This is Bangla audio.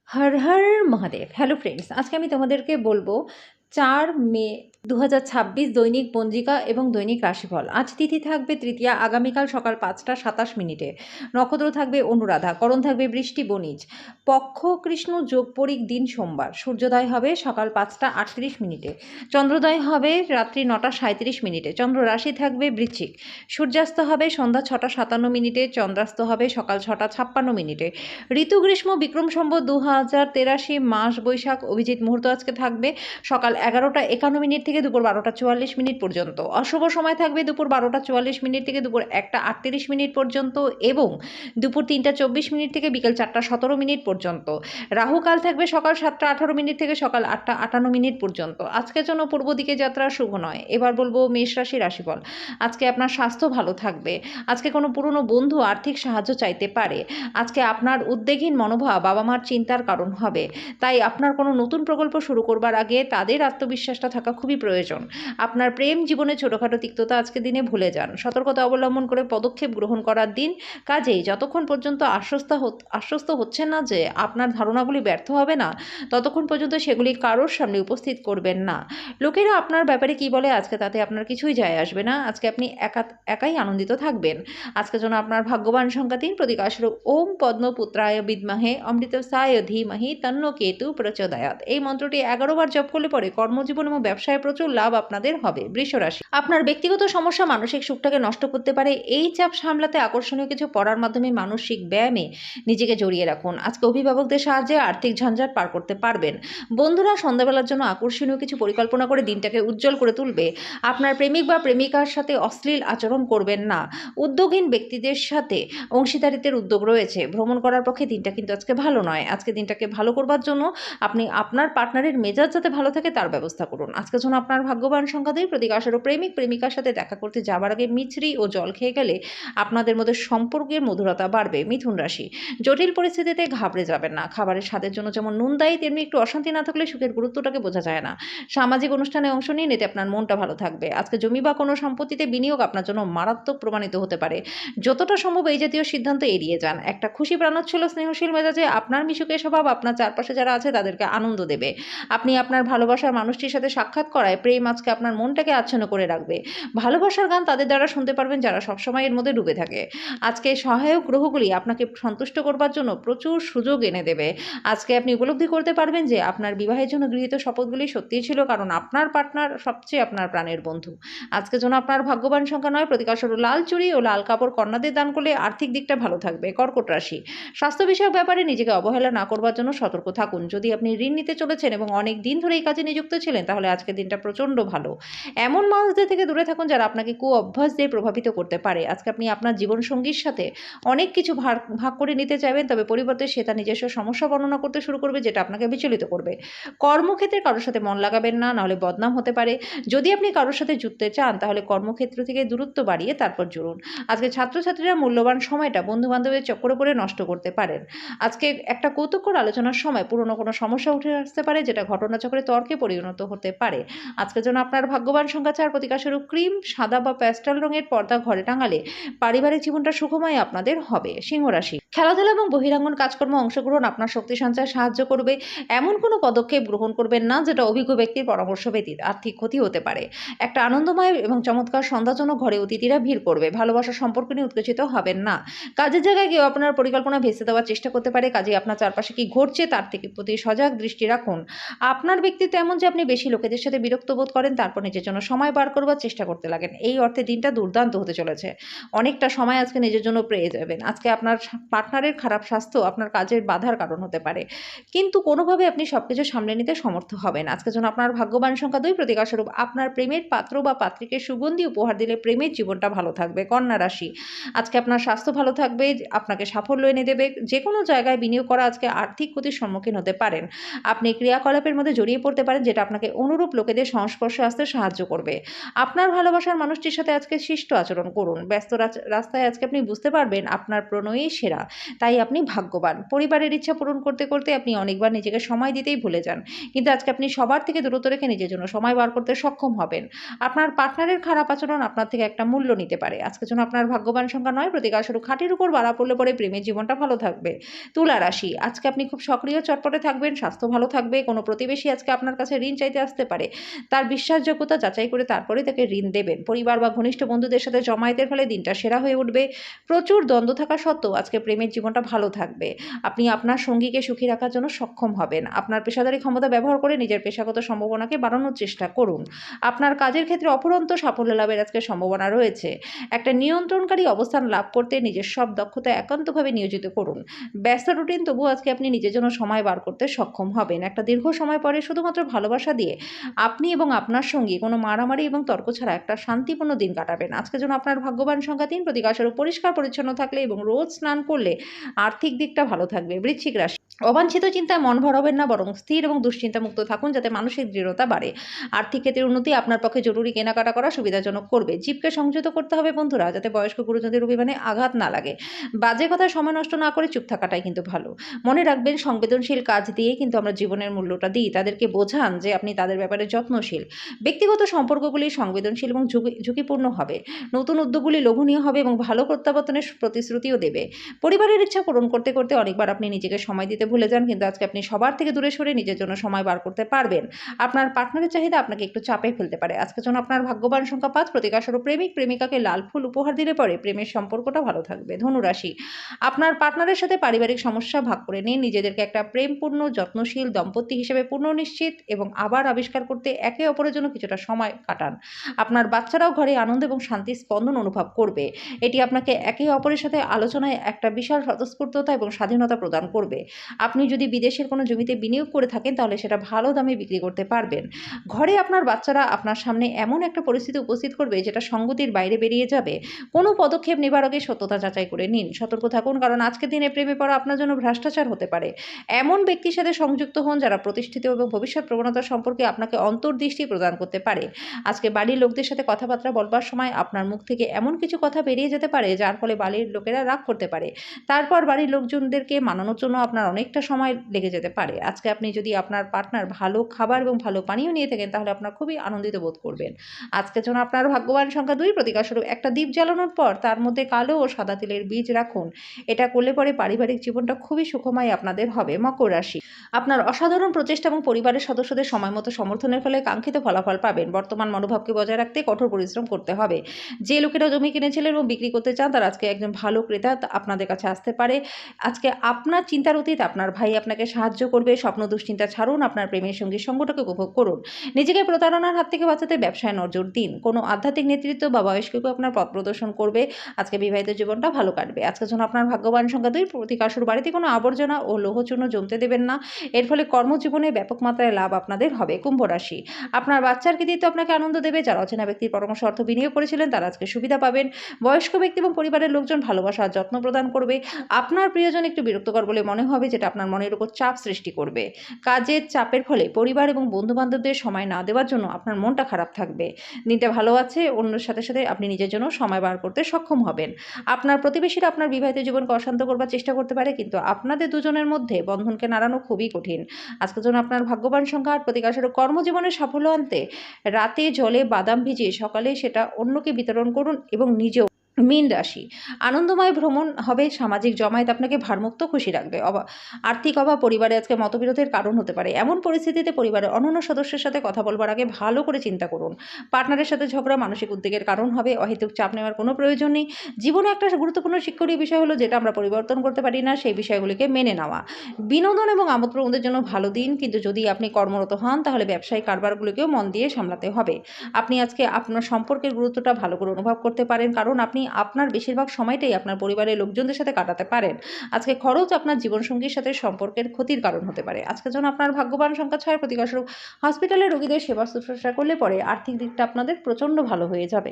হর হর মহাদেব। হ্যালো ফ্রেন্ডস, আজকে আমি তোমাদেরকে বলবো 4 মে 2026 দৈনিক পঞ্জিকা এবং দৈনিক রাশিফল। আজ তিথি থাকবে তৃতীয়া, আগামীকাল সকাল 5টা 27 মিনিটে। নক্ষত্র থাকবে অনুরাধা, করণ থাকবে বৃষ্টি বণিজ, পক্ষ কৃষ্ণ যোগ পরিক, দিন সোমবার। সূর্যোদয় হবে সকাল 5টা 38 মিনিটে, চন্দ্রোদয় হবে রাত্রি 9টা 37 মিনিটে। চন্দ্র রাশি থাকবে বৃশ্চিক। সূর্যাস্ত হবে সন্ধ্যা 6টা 57 মিনিটে, চন্দ্রাস্ত হবে সকাল 6টা 56 মিনিটে। ঋতু গ্রীষ্ম, বিক্রম সম্বত 2083, মাস বৈশাখ। অভিজিৎ মুহূর্ত আজকে থাকবে সকাল 11টা 51 মিনিট থেকে দুপুর 12টা 44 মিনিট পর্যন্ত। অশুভ সময় থাকবে দুপুর 12টা 44 মিনিট থেকে দুপুর 1টা 38 মিনিট পর্যন্ত এবং দুপুর 3টা 24 মিনিট থেকে বিকেল 4টা 17 মিনিট পর্যন্ত। রাহুকাল থাকবে সকাল 7টা 18 মিনিট থেকে সকাল 8টা 58 মিনিট পর্যন্ত। আজকের জন্য পূর্ব দিকে যাত্রা শুভ নয়। এবার বলবো মেষ রাশি রাশিফল। আজকে আপনার স্বাস্থ্য ভালো থাকবে। আজকে কোনো পুরনো বন্ধু আর্থিক সাহায্য চাইতে পারে। আজকে আপনার উদ্বেগহীন মনোভাব বাবা মার চিন্তার কারণ হবে। তাই আপনার কোনো নতুন প্রকল্প শুরু করবার আগে তাদের আত্মবিশ্বাসটা থাকা খুবই প্রয়োজন। আপনার প্রেম জীবনে ছোটোখাটো তিক্ততা আজকে দিনে ভুলে যান। সতর্কতা অবলম্বন করে পদক্ষেপ গ্রহণ করার দিন। কাজেই যতক্ষণ পর্যন্ত আশ্বস্ত হচ্ছেন না যে আপনার ধারণাগুলি ব্যর্থ হবে না, ততক্ষণ পর্যন্ত সেগুলি কারোর সামনে উপস্থিত করবেন না। লোকেরা আপনার ব্যাপারে কি বলে আজকে তাতে আপনার কিছুই যায় আসবে না। আজকে আপনি একাই আনন্দিত থাকবেন। আজকের জন্য আপনার ভাগ্যবান সংখ্যা 3, প্রতীক আসলে ওম পদ্মপুত্রায় বিদ্মহে অমৃতসায় ধীমহি তন্ন কেতু প্রচোদয়াৎ। এই মন্ত্রটি 11 বার জপ করলে পরে কর্মজীবন এবং ব্যবসায় প্রচুর লাভ আপনাদের হবে। বৃষ রাশি, আপনার ব্যক্তিগত সমস্যা মানসিক সুখটাকে নষ্ট করতে পারে। এই চাপ সামলাতে আকর্ষণীয় কিছু পড়ার মাধ্যমে মানসিক ব্যায়ামে নিজেকে জড়িয়ে রাখুন। আজকে অভিভাবকদের সাহায্যে আর্থিক ঝঞ্ঝাট পার করতে পারবেন। বন্ধুরা সন্ধ্যাবেলার জন্য আকর্ষণীয় কিছু পরিকল্পনা করে দিনটাকে উজ্জ্বল করে তুলবে। আপনার প্রেমিক বা প্রেমিকার সাথে অশ্লীল আচরণ করবেন না। উদ্যোগহীন ব্যক্তিদের সাথে অংশীদারিত্বের উদ্যোগ রয়েছে। ভ্রমণ করার পক্ষে দিনটা কিন্তু আজকে ভালো নয়। আজকে দিনটাকে ভালো করবার জন্য আপনি আপনার পার্টনারের মেজাজ যাতে ভালো থাকে তার ব্যবস্থা করুন। আজকের জন্য আপনার ভাগ্যবান সংখ্যা 2, প্রতীক আসলে প্রেমিক প্রেমিকার সাথে দেখা করতে যাবার আগে মিছরি ও জল খেয়ে গেলে আপনাদের মধ্যে সম্পর্কের মধুরতা বাড়বে। মিথুন রাশি, জটিল পরিস্থিতিতে ঘাবড়ে যাবেন না। খাবারের স্বাদের জন্য যেমন নুন দায়ী, তেমনি একটু অশান্তি না থাকলে সুখের গুরুত্বটাকে বোঝা যায় না। সামাজিক অনুষ্ঠানে অংশ নিন, এতে আপনার মনটা ভালো থাকবে। আজকে জমি বা কোনো সম্পত্তিতে বিনিয়োগ আপনার জন্য মারাত্মক প্রমাণিত হতে পারে। যতটা সম্ভব এই জাতীয় সিদ্ধান্ত এড়িয়ে যান। একটা খুশি প্রাণোচ্ছল স্নেহশীল মেজাজে আপনার মিশুকে স্বভাব আপনার চারপাশে যারা আছে তাদেরকে আনন্দ দেবে। আপনি আপনার ভালোবাসার মানুষটির সাথে সাক্ষাৎ করায় প্রেম আজকে আপনার মনটাকে আচ্ছন্ন করে রাখবে। ভালোবাসার গান তাদের দ্বারা শুনতে পারবেন যারা সবসময় এর মধ্যে ডুবে থাকে। আজকে সহায়ক গ্রহগুলি আপনাকে সন্তুষ্ট করবার জন্য প্রচুর সুযোগ এনে দেবে। আজকে আপনি উপলব্ধি করতে পারবেন যে আপনার বিবাহের জন্য গৃহীত শপথগুলি সত্যিই ছিল, কারণ আপনার পার্টনার সবচেয়ে আপনার প্রাণের বন্ধু। আজকের জন্য আপনার ভাগ্যবান সংখ্যা 9, প্রতীক আসলে লাল চুড়ি ও লাল কাপড় কন্যাদের দান করলে আর্থিক দিকটা ভালো থাকবে। কর্কট রাশি, স্বাস্থ্য বিষয়ক ব্যাপারে নিজেকে অবহেলা না করবার জন্য সতর্ক থাকুন। যদি আপনি ঋণ নিতে চলেছেন এবং অনেক দিন ধরে এই কাজে নিযুক্ত ছিলেন, তাহলে আজকের দিনটা প্রচণ্ড ভালো। এমন মানুষদের থেকে দূরে থাকুন যারা আপনাকে অভ্যাস দিয়ে প্রভাবিত করতে পারে। আজকে আপনি আপনার জীবনসঙ্গীর সাথে অনেক কিছু ভাগ করে নিতে চাইবেন, তবে পরিবর্তে সে তার নিজস্ব সমস্যা বর্ণনা করতে শুরু করবে, যেটা আপনাকে বিচলিত করবে। কর্মক্ষেত্রে কারোর সাথে মন লাগাবেন না, নাহলে বদনাম হতে পারে। যদি আপনি কারোর সাথে জুড়তে চান, তাহলে কর্মক্ষেত্র থেকে দূরত্ব বাড়িয়ে তারপর জুড়ুন। আজকে ছাত্রছাত্রীরা মূল্যবান সময়টা বন্ধু বান্ধবের চক্করে পড়ে নষ্ট করতে পারেন। আজকে একটা কৌতুককর আলোচনার সময় পুরনো কোনো সমস্যা উঠে আসতে পারে, যেটা ঘটনাচক্রে তর্কে পরিণত হতে পারে। আজকের জন্য আপনার ভাগ্যবান সংখ্যা 4, প্রতীক স্বরূপ ক্রিম, সাদা বা প্যাস্টেল রঙের পর্দা ঘরে টাঙালে পারিবারিক জীবনটা সুখময় আপনাদের হবে। সিংহ রাশি, খেলাধুলা এবং বহিরাঙ্গন কাজকর্ম অংশগ্রহণ আপনার শক্তি সঞ্চয়ে সাহায্য করবে। এমন কোনো পদক্ষেপ গ্রহণ করবেন না যেটা অভিজ্ঞ ব্যক্তির পরামর্শ ব্যতীত আর্থিক ক্ষতি হতে পারে। একটা আনন্দময় এবং চমৎকার সন্ধ্যার জন্য ঘরে অতিথিরা ভিড় করবে। ভালোবাসার সম্পর্ক নিয়ে উত্তেজিত হবেন না। কাজের জায়গায় কেউ আপনার পরিকল্পনা ভেস্তে দেওয়ার চেষ্টা করতে পারে। কাজে আপনার চারপাশে কি ঘটছে তার প্রতি সজাগ দৃষ্টি রাখুন। আপনার ব্যক্তিত্ব এমন যে আপনি বেশি লোকেদের সাথে বিরক্ত বোধ করেন, তারপর নিজের জন্য সময় বার করবার চেষ্টা করতে লাগেন। এই অর্থে দিনটা দুর্দান্ত হতে চলেছে। অনেকটা সময় আজকে নিজের জন্য পেয়ে যাবেন। আজকে আপনার পার্টনারের খারাপ স্বাস্থ্য আপনার কাজের বাধার কারণ হতে পারে, কিন্তু কোনোভাবে আপনি সবকিছু সামলে নিতে সমর্থ হবেন। আজকের জন্য আপনার ভাগ্যবান সংখ্যা 2, প্রতীক স্বরূপ আপনার প্রেমের পাত্র বা পাত্রীকে সুগন্ধি উপহার দিলে প্রেমের জীবনটা ভালো থাকবে। কন্যা রাশি, আজকে আপনার স্বাস্থ্য ভালো থাকবে, আপনাকে সাফল্য এনে দেবে। যে কোনো জায়গায় বিনিয়োগ করা আজকে আর্থিক ক্ষতির সম্মুখীন হতে পারেন। আপনি ক্রিয়াকলাপের মধ্যে জড়িয়ে পড়তে পারেন, যেটা আপনাকে অনুরূপ লোকেদের সংস্পর্শে আসতে সাহায্য করবে। আপনার ভালোবাসার মানুষটির সাথে আজকে শিষ্ট আচরণ করুন। ব্যস্ত রাস্তায় আজকে আপনি বুঝতে পারবেন আপনার প্রণয়ই সেরা। তাই আপনি ভাগ্যবান। পরিবারের ইচ্ছা পূরণ করতে করতে আপনি অনেকবার নিজেকে সময় দিতেই ভুলে যান, কিন্তু আজকে আপনি সবার থেকে দূরত্ব রেখে নিজের জন্য সময় বার করতে সক্ষম হবেন। আপনার পার্টনারের খারাপ আচরণ আপনার থেকে একটা মূল্য নিতে পারে। আজকের জন্য আপনার ভাগ্যবান সংখ্যা ৯, প্রতিকারস্বরূপ খাটের উপর বাড়া পড়লে পরে প্রেমের জীবনটা ভালো থাকবে। তুলা রাশি, আজকে আপনি খুব সক্রিয় চটপটে থাকবেন, স্বাস্থ্য ভালো থাকবে। কোনো প্রতিবেশী আজকে আপনার কাছে ঋণ চাইতে আসতে পারে, তার বিশ্বাসযোগ্যতা যাচাই করে তারপরে তাকে ঋণ দেবেন। পরিবার বা ঘনিষ্ঠ বন্ধুদের সাথে জমায়েতের ফলে দিনটা সেরা হয়ে উঠবে। প্রচুর দ্বন্দ্ব থাকা সত্ত্বেও আজকে প্রেমের জীবনটা ভালো থাকবে। আপনি আপনার সঙ্গীকে সুখী রাখার জন্য সক্ষম হবেন। আপনার পেশাদারি ক্ষমতা ব্যবহার করে নিজের পেশাগত সম্ভাবনাকে বাড়ানোর চেষ্টা করুন। আপনার কাজের ক্ষেত্রে অফুরন্ত সাফল্য লাভের আজকে সম্ভাবনা রয়েছে। একটা নিয়ন্ত্রণকারী অবস্থান লাভ করতে নিজের সব দক্ষতা একান্তভাবে নিয়োজিত করুন। ব্যস্ত রুটিন তবুও আজকে আপনি নিজের জন্য সময় বার করতে সক্ষম হবেন। একটা দীর্ঘ সময় পরে শুধুমাত্র ভালোবাসা দিয়ে আপনি এবং আপনার সঙ্গী কোনো মারামারি এবং তর্ক ছাড়া একটা শান্তিপূর্ণ দিন কাটাবেন। আজকের জন্য আপনার ভাগ্যবান সংখ্যা ৩, প্রতিকারস্বরূপ পরিষ্কার পরিচ্ছন্ন থাকলে এবং রোজ স্নান করলে আর্থিক দিকটা ভালো থাকবে। বৃশ্চিক রাশি, অবাঞ্ছিত চিন্তায় মন ভরাবেন না, বরং স্থির এবং দুশ্চিন্তামুক্ত থাকুন যাতে মানসিক দৃঢ়তা বাড়ে। আর্থিক ক্ষেত্রে উন্নতি আপনার পক্ষে জরুরি কেনাকাটা করা সুবিধাজনক করবে। জীবকে সংযত করতে হবে বন্ধুরা, যাতে বয়স্ক গুরুজনদের অভিমানে আঘাত না লাগে। বাজে কথায় সময় নষ্ট না করে চুপ থাকাটাই কিন্তু ভালো। মনে রাখবেন, সংবেদনশীল কাজ দিয়ে কিন্তু আমরা জীবনের মূল্যটা দিই। তাদেরকে বোঝান যে আপনি তাদের ব্যাপারে যত্নশীল। ব্যক্তিগত সম্পর্কগুলি সংবেদনশীল এবং ঝুঁকিপূর্ণ হবে। নতুন উদ্যোগগুলি লোভনীয় হবে এবং ভালো প্রত্যাবর্তনের প্রতিশ্রুতিও দেবে। পরিবারের ইচ্ছা পূরণ করতে করতে অনেকবার আপনি নিজেকে সময় দিতে ভুলে যান, কিন্তু আজকে আপনি সবার থেকে দূরে সরে নিজের জন্য সময় বার করতে পারবেন। আপনার পার্টনারের চাহিদা আপনাকে একটু চাপে ফেলতে পারে। আজকের জন্য আপনার ভাগ্যবান সংখ্যা ৫, প্রতিকারস্বরূপ প্রেমিক প্রেমিকাকে লাল ফুল উপহার দিলে পরে প্রেমের সম্পর্কটা ভালো থাকবে। ধনুরাশি, আপনার পার্টনারের সাথে পারিবারিক সমস্যা ভাগ করে নিন। নিজেদেরকে একটা প্রেমপূর্ণ যত্নশীল দম্পতি হিসেবে পুনর্নিশ্চিত এবং আবার আবিষ্কার করতে একে অপরের জন্য কিছুটা সময় কাটান। আপনার বাচ্চারাও ঘরে আনন্দ এবং শান্তির স্পন্দন অনুভব করবে। এটি আপনাকে একে অপরের সাথে আলোচনায় একটা বিশাল স্বতঃস্ফূর্ততা এবং স্বাধীনতা প্রদান করবে। আপনি যদি বিদেশের কোনো জমিতে বিনিয়োগ করে থাকেন তাহলে সেটা ভালো দামে বিক্রি করতে পারবেন। ঘরে আপনার বাচ্চারা আপনার সামনে এমন একটা পরিস্থিতি উপস্থিত করবে যেটা সঙ্গতির বাইরে বেরিয়ে যাবে। কোনো পদক্ষেপ নেবার আগে সত্যতা যাচাই করে নিন। সতর্ক থাকুন, কারণ আজকের দিনে প্রেমে পড়া আপনার জন্য ভ্রষ্টাচার হতে পারে। এমন ব্যক্তির সাথে সংযুক্ত হন যারা প্রতিষ্ঠিত এবং ভবিষ্যৎ প্রবণতা সম্পর্কে আপনাকে অন্তর্দৃষ্টি প্রদান করতে পারে। আজকে বাড়ির লোকদের সাথে কথাবার্তা বলবার সময় আপনার মুখ থেকে এমন কিছু কথা বেরিয়ে যেতে পারে যার ফলে বাড়ির লোকেরা রাগ করতে পারে। তারপর বাড়ির লোকজনদেরকে মানানোর জন্য আপনার অনেকটা সময় লেগে যেতে পারে। আজকে আপনি যদি আপনার পার্টনার ভালো খাবার এবং ভালো পানীয় নিয়ে থাকেন তাহলে আপনার খুবই আনন্দিত বোধ করবেন। আজকের জন্য আপনার ভাগ্যবান সংখ্যা ২, প্রতিকারস্বরূপ একটা দীপ জ্বালানোর পর তার মধ্যে কালো ও সাদা তিলের বীজ রাখুন। এটা করলে পরে পারিবারিক জীবনটা খুবই সুখময় আপনাদের হবে। মকর রাশি, আপনার অসাধারণ প্রচেষ্টা এবং পরিবারের সদস্যদের সময়মতো সমর্থনের ফলে কাঙ্ক্ষিত ফলাফল পাবেন। বর্তমান মনোভাবকে বজায় রাখতে কঠোর পরিশ্রম করতে হবে। যে লোকেরা জমি কিনেছিলেন এবং বিক্রি করতে চান তারা আজকে একজন ভালো ক্রেতা আপনাদের কাছে আসতে পারে। আজকে আপনার চিন্তার অতীত আপনার ভাই আপনাকে সাহায্য করবে। স্বপ্ন দুশ্চিন্তা ছাড়ুন, আপনার প্রেমের সঙ্গীর সঙ্গটাকে উপভোগ করুন। নিজেকে প্রতারণার হাত থেকে বাঁচাতে ব্যবসায় নজর দিন। কোনো আধ্যাত্মিক নেতৃত্ব বা বয়স্ককেও আপনার পথ প্রদর্শন করবে। আজকে বিবাহিত জীবনটা ভালো কাটবে। আজকের জন্য আপনার ভাগ্যবান সংখ্যা ২, প্রতিকারস্বরূপ বাড়িতে কোনো আবর্জনা ও লৌহচূর্ণ জমতে দেবেন না। এর ফলে কর্মজীবনে ব্যাপক মাত্রায় লাভ আপনাদের হবে। কুম্ভ রাশি, আপনার বাচ্চার কৃতিত্ব আপনাকে আনন্দ দেবে। যারা অচেনা ব্যক্তির পরামর্শ অর্থ বিনিয়োগ করেছিলেন তারা আজকে সুবিধা পাবেন। বয়স্ক ব্যক্তি এবং পরিবারের লোকজন ভালোবাসা আর যত্ন প্রদান করবে। আপনার প্রিয়জন একটু বিরক্তকর বলে মনে হবে, যেটা আপনার মনের উপর চাপ সৃষ্টি করবে। কাজের চাপের ফলে পরিবার এবং বন্ধুবান্ধবদের সময় না দেওয়ার জন্য আপনার মনটা খারাপ থাকবে। দিনটা ভালো আছে, অন্যের সাথে সাথে আপনি নিজের জন্য সময় বার করতে সক্ষম হবেন। আপনার প্রতিবেশীরা আপনার বিবাহিত জীবনকে অশান্ত করবার চেষ্টা করতে পারে, কিন্তু আপনাদের দুজনের মধ্যে বন্ধনকে নাড়ানো খুবই কঠিন। আজকের জন্য আপনার ভাগ্যবান সংখ্যা ৮, প্রতিকারস্বরূপ কর্মজীবনে সাফল্য আনতে রাতে জলে বাদাম ভিজিয়ে সকালে সেটা অন্যকে বিতরণ করুন এবং নিজেও। মীন রাশি, আনন্দময় ভ্রমণ হবে। সামাজিক জমায়েত আপনাকে ভারমুক্ত খুশি রাখবে। আর্থিক অভাব পরিবারে আজকে মতবিরোধের কারণ হতে পারে। এমন পরিস্থিতিতে পরিবারের অন্যান্য সদস্যের সাথে কথা বলবার আগে ভালো করে চিন্তা করুন। পার্টনারের সাথে ঝগড়া মানসিক উদ্বেগের কারণ হবে। অহেতুক চাপ নেওয়ার কোনো প্রয়োজন নেই। জীবনে একটা গুরুত্বপূর্ণ শিক্ষণীয় বিষয় হলো, যেটা আমরা পরিবর্তন করতে পারি না সেই বিষয়গুলিকে মেনে নেওয়া। বিনোদন এবং আমোদ প্রমোদের জন্য ভালো দিন, কিন্তু যদি আপনি কর্মরত হন তাহলে ব্যবসায়িক কারবারগুলোকেও মন দিয়ে সামলাতে হবে। আপনি আজকে আপনার সম্পর্কের গুরুত্বটা ভালো করে অনুভব করতে পারেন, কারণ আপনি আপনার বেশিরভাগ সময়টাই আপনার পরিবারের লোকজনদের সাথে কাটাতে পারেন। আজকে খরচ আপনার জীবনসঙ্গীর সাথে সম্পর্কের ক্ষতির কারণ হতে পারে। আজকের জন্য আপনার ভাগ্যবান সংখ্যা ৬, প্রতিকারস্বরূপ হসপিটালে রোগীদের সেবা শুশ্রূষা করলে পরে আর্থিক দিকটা আপনাদের প্রচণ্ড ভালো হয়ে যাবে।